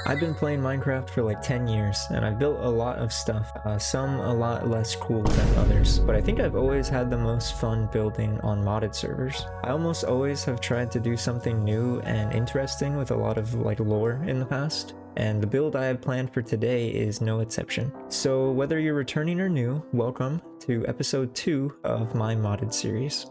I've been playing Minecraft for like 10 years, and I've built a lot of stuff, some a lot less cool than others, but I think I've always had the most fun building on modded servers. I almost always have tried to do something new and interesting with a lot of like lore in the past, and the build I have planned for today is no exception. So whether you're returning or new, welcome to episode 2 of my modded series.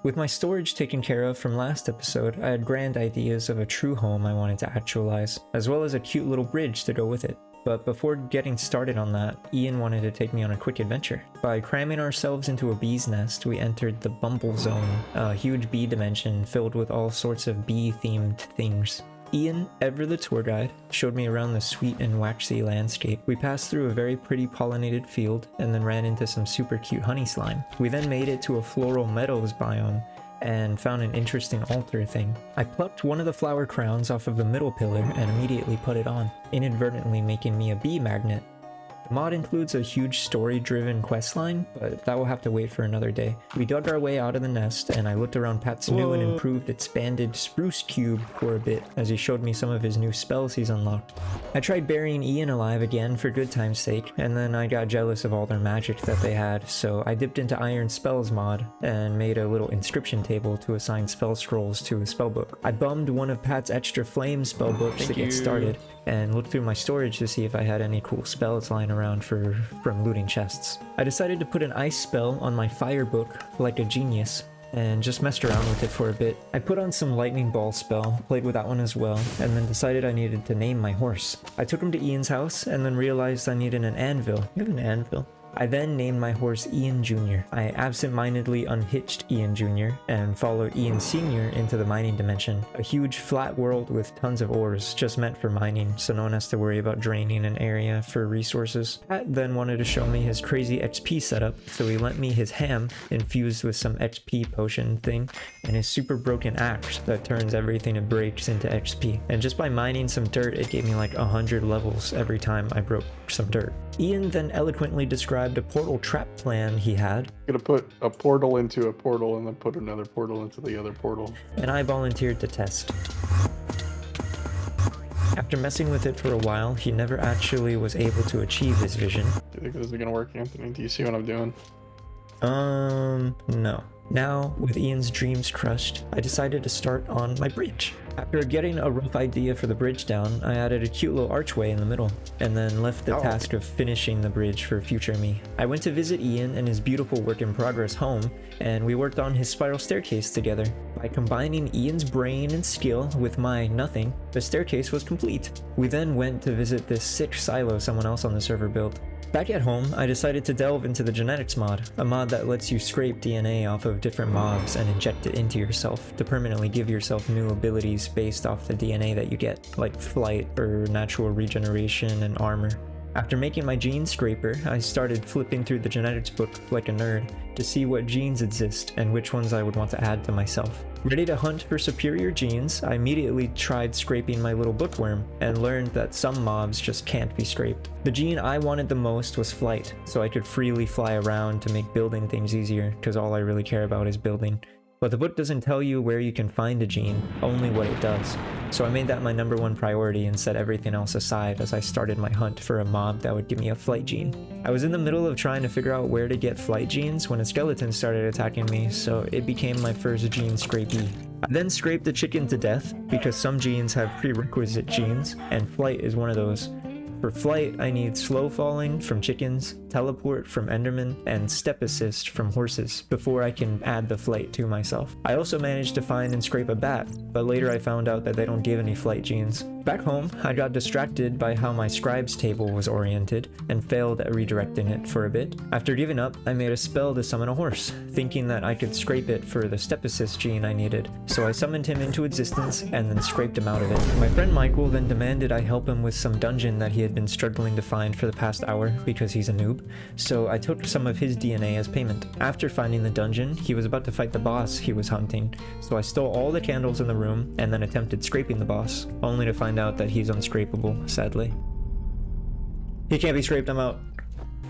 With my storage taken care of from last episode, I had grand ideas of a true home I wanted to actualize, as well as a cute little bridge to go with it. But before getting started on that, Ian wanted to take me on a quick adventure. By cramming ourselves into a bee's nest, we entered the Bumble Zone, a huge bee dimension filled with all sorts of bee-themed things. Ian, ever the tour guide, showed me around the sweet and waxy landscape. We passed through a very pretty pollinated field and then ran into some super cute honey slime. We then made it to a floral meadows biome and found an interesting altar thing. I plucked one of the flower crowns off of the middle pillar and immediately put it on, inadvertently making me a bee magnet. The mod includes a huge story-driven questline, but that will have to wait for another day. We dug our way out of the nest, and I looked around Pat's new and improved expanded spruce cube for a bit as he showed me some of his new spells he's unlocked. I tried burying Ian alive again for good time's sake, and then I got jealous of all their magic that they had, so I dipped into Iron Spells mod and made a little inscription table to assign spell scrolls to a spellbook. I bummed one of Pat's extra flame spellbooks to get started, and looked through my storage to see if I had any cool spells lying around from looting chests. I decided to put an ice spell on my fire book like a genius, and just messed around with it for a bit. I put on some lightning ball spell, played with that one as well, and then decided I needed to name my horse. I took him to Ian's house and then realized I needed an anvil. You have an anvil? I then named my horse Ian Jr. I absent-mindedly unhitched Ian Jr. and followed Ian Sr. into the mining dimension, a huge flat world with tons of ores, just meant for mining, so no one has to worry about draining an area for resources. Pat then wanted to show me his crazy XP setup, so he lent me his ham, infused with some XP potion thing, and his super broken axe that turns everything it breaks into XP. And just by mining some dirt, it gave me like 100 levels every time I broke some dirt. Ian then eloquently described a portal trap plan he had. Gonna put a portal into a portal and then put another portal into the other portal. And I volunteered to test. After messing with it for a while, he never actually was able to achieve his vision. Do you think this is gonna work, Anthony? Do you see what I'm doing? No. Now, with Ian's dreams crushed, I decided to start on my bridge. After getting a rough idea for the bridge down, I added a cute little archway in the middle, and then left the task of finishing the bridge for future me. I went to visit Ian in his beautiful work-in-progress home, and we worked on his spiral staircase together. By combining Ian's brain and skill with my nothing, the staircase was complete. We then went to visit this sick silo someone else on the server built. Back at home, I decided to delve into the genetics mod, a mod that lets you scrape DNA off of different mobs and inject it into yourself to permanently give yourself new abilities based off the DNA that you get, like flight or natural regeneration and armor. After making my gene scraper, I started flipping through the genetics book like a nerd to see what genes exist and which ones I would want to add to myself. Ready to hunt for superior genes, I immediately tried scraping my little bookworm and learned that some mobs just can't be scraped. The gene I wanted the most was flight, so I could freely fly around to make building things easier, because all I really care about is building. But the book doesn't tell you where you can find a gene, only what it does. So I made that my number one priority and set everything else aside as I started my hunt for a mob that would give me a flight gene. I was in the middle of trying to figure out where to get flight genes when a skeleton started attacking me, so it became my first gene scrapee. I then scraped the chicken to death because some genes have prerequisite genes, and flight is one of those. For flight, I need slow falling from chickens, teleport from endermen, and step assist from horses before I can add the flight to myself. I also managed to find and scrape a bat, but later I found out that they don't give any flight genes. Back home, I got distracted by how my scribe's table was oriented and failed at redirecting it for a bit. After giving up, I made a spell to summon a horse, thinking that I could scrape it for the step assist gene I needed. So I summoned him into existence and then scraped him out of it. My friend Michael then demanded I help him with some dungeon that he had been struggling to find for the past hour because he's a noob, so I took some of his DNA as payment. After finding the dungeon, he was about to fight the boss he was hunting, so I stole all the candles in the room and then attempted scraping the boss, only to find out that he's unscrapable, sadly. He can't be scraped, I'm out.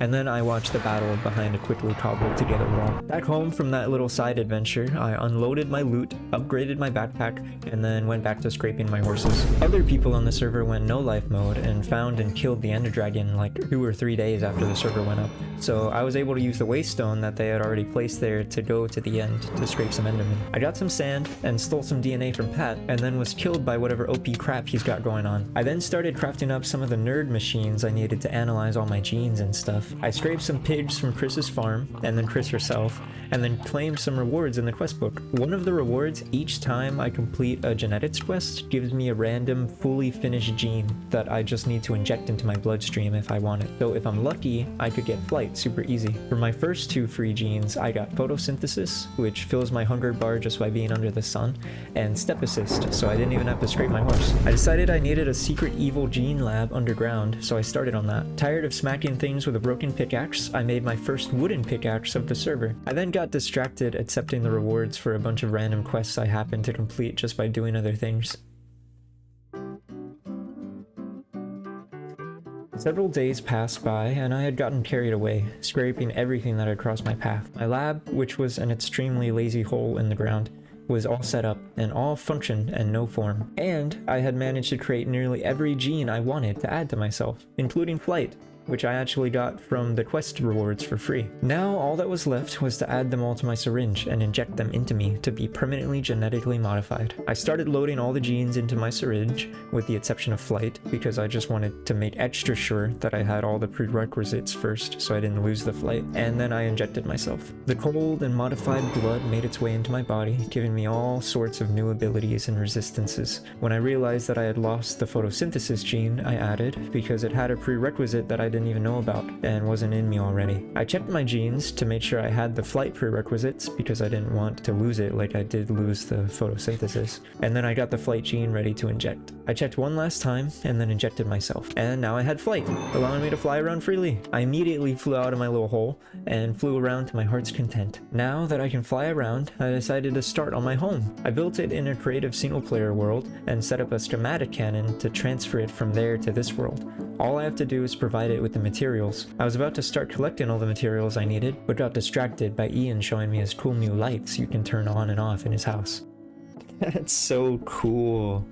and then I watched the battle behind a quickly cobbled together wall. Back home from that little side adventure, I unloaded my loot, upgraded my backpack, and then went back to scraping my horses. Other people on the server went no life mode and found and killed the ender dragon like 2 or 3 days after the server went up. So I was able to use the waste stone that they had already placed there to go to the end to scrape some endermen. I got some sand and stole some DNA from Pat, and then was killed by whatever OP crap he's got going on. I then started crafting up some of the nerd machines I needed to analyze all my genes and stuff. I scraped some pigs from Chris's farm, and then Chris herself, and then claimed some rewards in the quest book. One of the rewards each time I complete a genetics quest gives me a random fully finished gene that I just need to inject into my bloodstream if I want it. So if I'm lucky, I could get flight super easy. For my first 2 free genes, I got photosynthesis, which fills my hunger bar just by being under the sun, and step assist, so I didn't even have to scrape my horse. I decided I needed a secret evil gene lab underground, so I started on that. Tired of smacking things with a broken pickaxe, I made my first wooden pickaxe of the server. I then got distracted accepting the rewards for a bunch of random quests I happened to complete just by doing other things. Several days passed by, and I had gotten carried away, scraping everything that had crossed my path. My lab, which was an extremely lazy hole in the ground, was all set up and all function and no form. And I had managed to create nearly every gene I wanted to add to myself, including flight, which I actually got from the quest rewards for free. Now all that was left was to add them all to my syringe and inject them into me to be permanently genetically modified. I started loading all the genes into my syringe, with the exception of flight, because I just wanted to make extra sure that I had all the prerequisites first so I didn't lose the flight, and then I injected myself. The cold and modified blood made its way into my body, giving me all sorts of new abilities and resistances. When I realized that I had lost the photosynthesis gene, I added, because it had a prerequisite that I didn't even know about and wasn't in me already. I checked my genes to make sure I had the flight prerequisites because I didn't want to lose it like I did lose the photosynthesis. And then I got the flight gene ready to inject. I checked one last time and then injected myself. And now I had flight, allowing me to fly around freely. I immediately flew out of my little hole and flew around to my heart's content. Now that I can fly around, I decided to start on my home. I built it in a creative single player world and set up a schematic cannon to transfer it from there to this world. All I have to do is provide it with the materials. I was about to start collecting all the materials I needed, but got distracted by Ian showing me his cool new lights you can turn on and off in his house. That's so cool.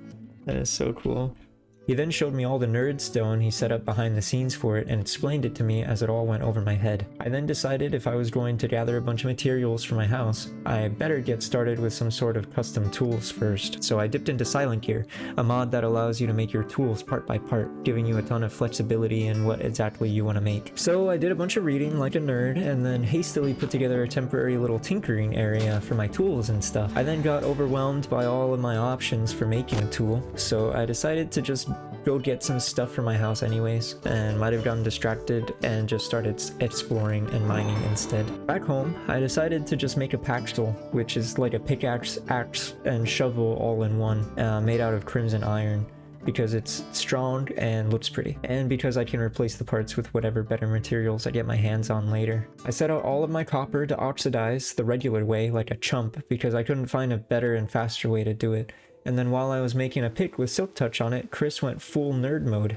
That is so cool. He then showed me all the nerd stone he set up behind the scenes for it and explained it to me as it all went over my head. I then decided if I was going to gather a bunch of materials for my house, I better get started with some sort of custom tools first. So I dipped into Silent Gear, a mod that allows you to make your tools part by part, giving you a ton of flexibility in what exactly you want to make. So I did a bunch of reading like a nerd and then hastily put together a temporary little tinkering area for my tools and stuff. I then got overwhelmed by all of my options for making a tool, so I decided to just go get some stuff for my house anyways, and might have gotten distracted and just started exploring and mining instead. Back home, I decided to just make a paxel, which is like a pickaxe, axe, and shovel all in one, made out of crimson iron, because it's strong and looks pretty, and because I can replace the parts with whatever better materials I get my hands on later. I set out all of my copper to oxidize the regular way like a chump, because I couldn't find a better and faster way to do it. And then while I was making a pick with silk touch on it, Chris went full nerd mode.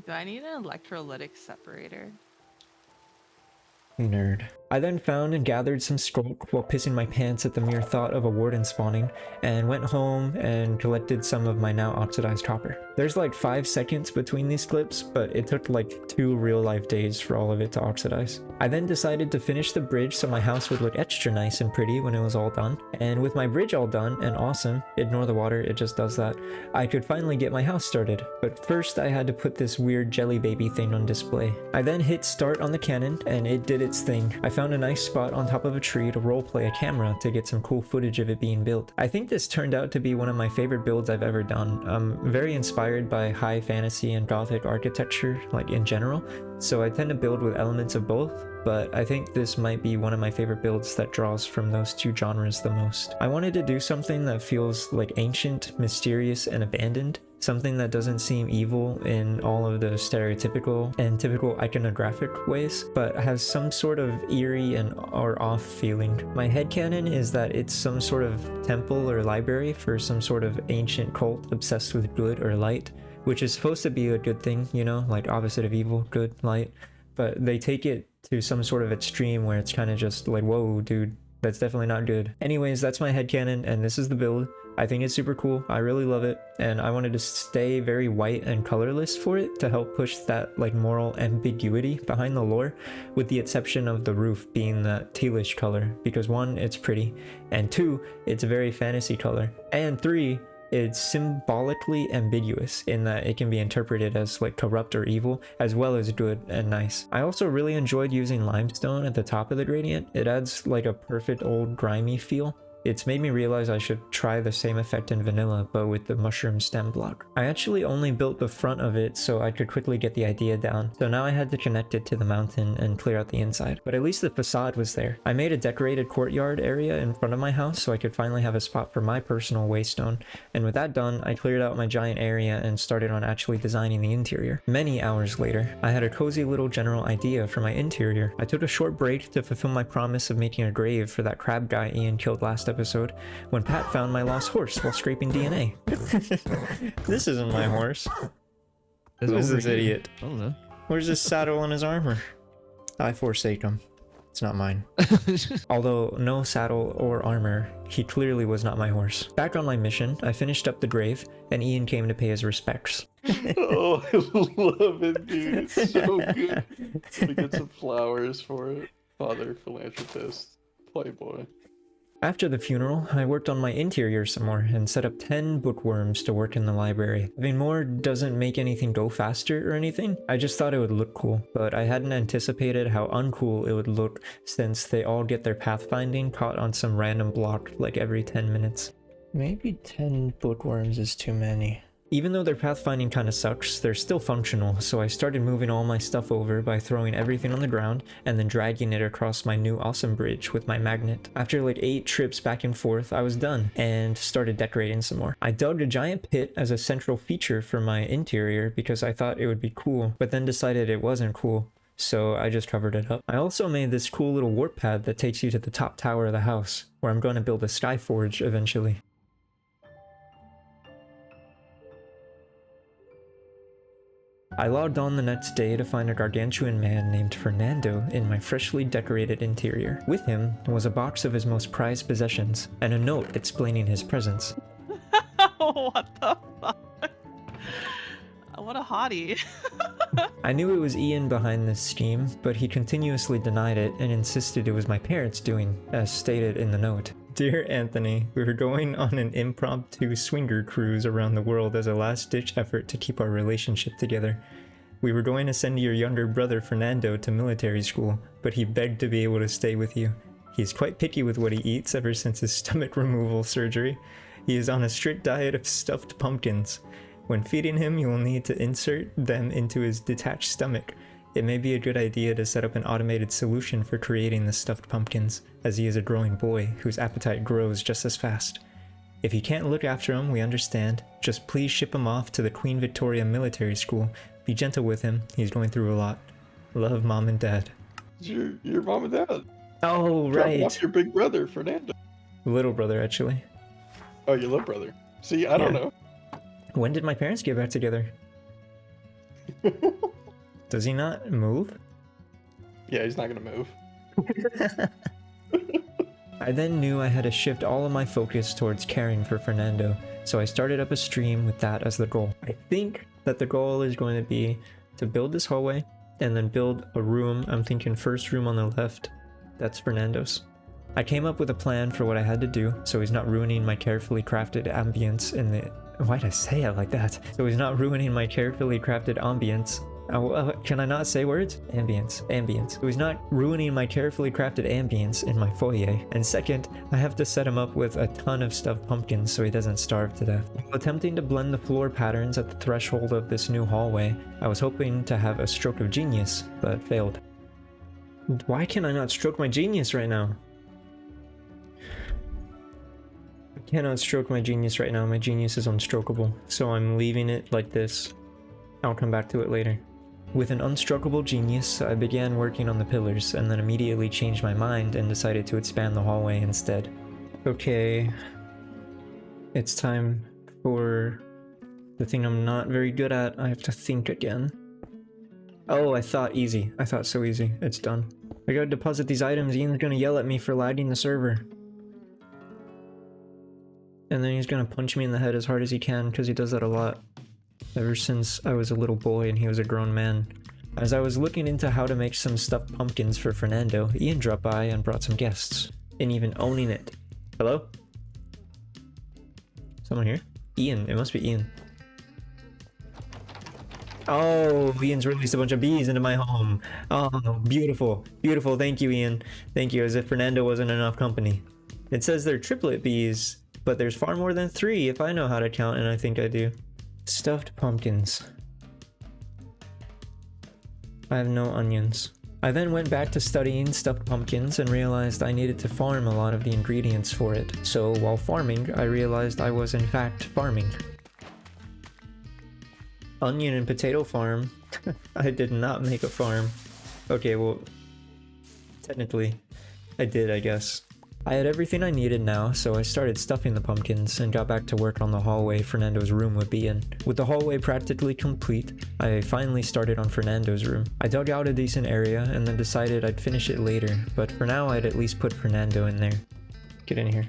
Do I need an electrolytic separator? Nerd. I then found and gathered some skulk while pissing my pants at the mere thought of a warden spawning, and went home and collected some of my now oxidized copper. There's like 5 seconds between these clips, but it took like 2 real-life days for all of it to oxidize. I then decided to finish the bridge so my house would look extra nice and pretty when it was all done, and with my bridge all done and awesome, ignore the water, it just does that, I could finally get my house started. But first I had to put this weird jelly baby thing on display. I then hit start on the cannon, and it did its thing. I found a nice spot on top of a tree to roleplay a camera to get some cool footage of it being built. I think this turned out to be one of my favorite builds I've ever done. I'm very inspired by high fantasy and gothic architecture, like in general, so I tend to build with elements of both, but I think this might be one of my favorite builds that draws from those two genres the most. I wanted to do something that feels like ancient, mysterious, and abandoned. Something that doesn't seem evil in all of the stereotypical and typical iconographic ways, but has some sort of eerie and or off feeling. My headcanon is that it's some sort of temple or library for some sort of ancient cult obsessed with good or light, which is supposed to be a good thing, you know, like opposite of evil, good, light. But they take it to some sort of extreme where it's kind of just like, whoa, dude, that's definitely not good. Anyways, that's my headcanon, and this is the build. I think it's super cool. I really love it, and I wanted to stay very white and colorless for it to help push that like moral ambiguity behind the lore, with the exception of the roof being that tealish color, because 1, it's pretty, and 2, it's a very fantasy color, and 3, it's symbolically ambiguous in that it can be interpreted as like corrupt or evil, as well as good and nice. I also really enjoyed using limestone at the top of the gradient. It adds like a perfect old grimy feel. It's made me realize I should try the same effect in vanilla, but with the mushroom stem block. I actually only built the front of it so I could quickly get the idea down, so now I had to connect it to the mountain and clear out the inside. But at least the facade was there. I made a decorated courtyard area in front of my house so I could finally have a spot for my personal waystone, and with that done, I cleared out my giant area and started on actually designing the interior. Many hours later, I had a cozy little general idea for my interior. I took a short break to fulfill my promise of making a grave for that crab guy Ian killed last episode, when Pat found my lost horse while scraping DNA. This isn't my horse. Who's this idiot? Hello. Where's his saddle and his armor? I forsake him. It's not mine. Although no saddle or armor, he clearly was not my horse. Back on my mission, I finished up the grave, and Ian came to pay his respects. Oh, I love it, dude. It's so good. We get some flowers for it. Father, philanthropist, playboy. After the funeral, I worked on my interior some more and set up 10 bookworms to work in the library. Having more doesn't make anything go faster or anything, I just thought it would look cool, but I hadn't anticipated how uncool it would look since they all get their pathfinding caught on some random block like every 10 minutes. Maybe 10 bookworms is too many. Even though their pathfinding kinda sucks, they're still functional, so I started moving all my stuff over by throwing everything on the ground and then dragging it across my new awesome bridge with my magnet. After like 8 trips back and forth, I was done and started decorating some more. I dug a giant pit as a central feature for my interior because I thought it would be cool, but then decided it wasn't cool, so I just covered it up. I also made this cool little warp pad that takes you to the top tower of the house, where I'm going to build a sky forge eventually. I logged on the next day to find a gargantuan man named Fernando in my freshly decorated interior. With him was a box of his most prized possessions and a note explaining his presence. What the fuck? What a hottie. I knew it was Ian behind this scheme, but he continuously denied it and insisted it was my parents' doing, as stated in the note. Dear Anthony, we were going on an impromptu swinger cruise around the world as a last-ditch effort to keep our relationship together. We were going to send your younger brother Fernando to military school, but he begged to be able to stay with you. He's quite picky with what he eats ever since his stomach removal surgery. He is on a strict diet of stuffed pumpkins. When feeding him, you will need to insert them into his detached stomach. It may be a good idea to set up an automated solution for creating the stuffed pumpkins, as he is a growing boy whose appetite grows just as fast. If you can't look after him, we understand. Just please ship him off to the Queen Victoria Military School. Be gentle with him, he's going through a lot. Love, Mom and Dad. Your mom and dad. Oh, Dropping right. off your big brother, Fernando. Little brother, actually. Oh, your little brother. See, I don't know. When did my parents get back together? Does he not move? Yeah, he's not gonna move. I then knew I had to shift all of my focus towards caring for Fernando, so I started up a stream with that as the goal. I think that the goal is going to be to build this hallway and then build a room. I'm thinking first room on the left, that's Fernando's. I came up with a plan for what I had to do so he's not ruining my carefully crafted ambience in the... Why'd I say it like that? So he's not ruining my carefully crafted ambience. Can I not say words? Ambience. So he's not ruining my carefully crafted ambience in my foyer. And second, I have to set him up with a ton of stuffed pumpkins so he doesn't starve to death. While attempting to blend the floor patterns at the threshold of this new hallway, I was hoping to have a stroke of genius, but failed. Why can I not stroke my genius right now? I cannot stroke my genius right now. My genius is unstrokable, so I'm leaving it like this. I'll come back to it later. With an unstrokable genius, I began working on the pillars and then immediately changed my mind and decided to expand the hallway instead. Okay, it's time for the thing I'm not very good at. I have to think again. Oh, I thought easy. I thought so easy. It's done. I gotta deposit these items. Ian's gonna yell at me for lagging the server. And then he's gonna punch me in the head as hard as he can, because he does that a lot. Ever since I was a little boy and he was a grown man. As I was looking into how to make some stuffed pumpkins for Fernando, Ian dropped by and brought some guests. And even owning it. Hello? Someone here? Ian. It must be Ian. Oh, Ian's released a bunch of bees into my home. Oh, beautiful. Beautiful. Thank you, Ian. Thank you, as if Fernando wasn't enough company. It says they're triplet bees, but there's far more than 3 if I know how to count, and I think I do. Stuffed pumpkins. I have no onions. I then went back to studying stuffed pumpkins and realized I needed to farm a lot of the ingredients for it. So while farming, I realized I was in fact farming. Onion and potato farm. I did not make a farm. Okay, well, technically, I did, I guess. I had everything I needed now, so I started stuffing the pumpkins and got back to work on the hallway Fernando's room would be in. With the hallway practically complete, I finally started on Fernando's room. I dug out a decent area and then decided I'd finish it later, but for now I'd at least put Fernando in there. Get in here.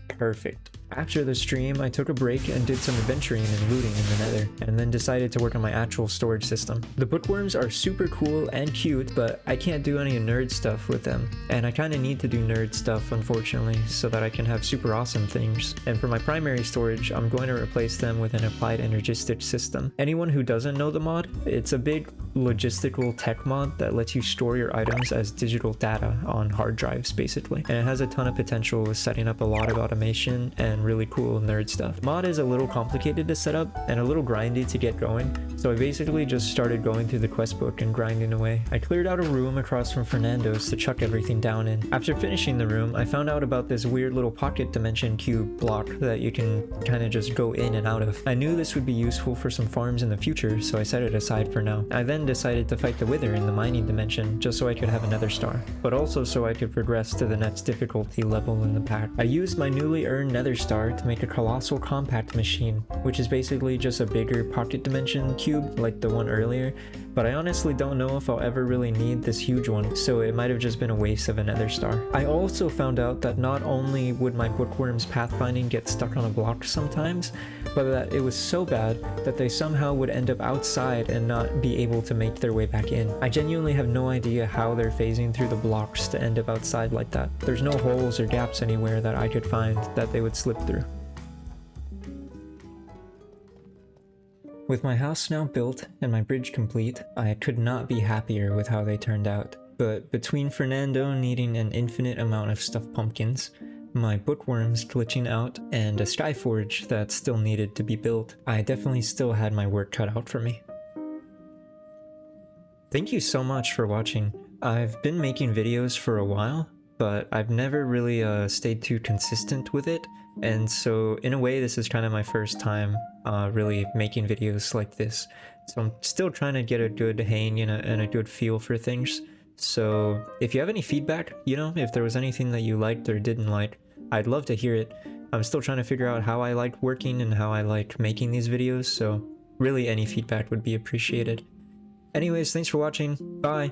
Perfect. After the stream, I took a break and did some adventuring and looting in the nether, and then decided to work on my actual storage system. The bookworms are super cool and cute, but I can't do any nerd stuff with them, and I kinda need to do nerd stuff, unfortunately, so that I can have super awesome things. And for my primary storage, I'm going to replace them with an applied energistic system. Anyone who doesn't know the mod, it's a big logistical tech mod that lets you store your items as digital data on hard drives, basically. And it has a ton of potential with setting up a lot of automation and really cool nerd stuff. Mod is a little complicated to set up and a little grindy to get going, so I basically just started going through the quest book and grinding away. I cleared out a room across from Fernando's to chuck everything down in. After finishing the room, I found out about this weird little pocket dimension cube block that you can kind of just go in and out of. I knew this would be useful for some farms in the future, so I set it aside for now. I then decided to fight the Wither in the mining dimension just so I could have another star, but also so I could progress to the next difficulty level in the pack. I used my newly earned nether star to make a colossal compact machine, which is basically just a bigger pocket dimension cube like the one earlier, but I honestly don't know if I'll ever really need this huge one, so it might have just been a waste of a nether star. I also found out that not only would my bookworms pathfinding get stuck on a block sometimes, but that it was so bad that they somehow would end up outside and not be able to make their way back in. I genuinely have no idea how they're phasing through the blocks to end up outside like that. There's no holes or gaps anywhere that I could find that they would slip through. With my house now built and my bridge complete, I could not be happier with how they turned out. But between Fernando needing an infinite amount of stuffed pumpkins, my bookworms glitching out, and a skyforge that still needed to be built, I definitely still had my work cut out for me. Thank you so much for watching. I've been making videos for a while, but I've never really stayed too consistent with it, and so in a way this is kind of my first time really making videos like this. So I'm still trying to get a good hang and a good feel for things. So if you have any feedback, if there was anything that you liked or didn't like, I'd love to hear it. I'm still trying to figure out how I like working and how I like making these videos, so really any feedback would be appreciated. Anyways, thanks for watching. Bye!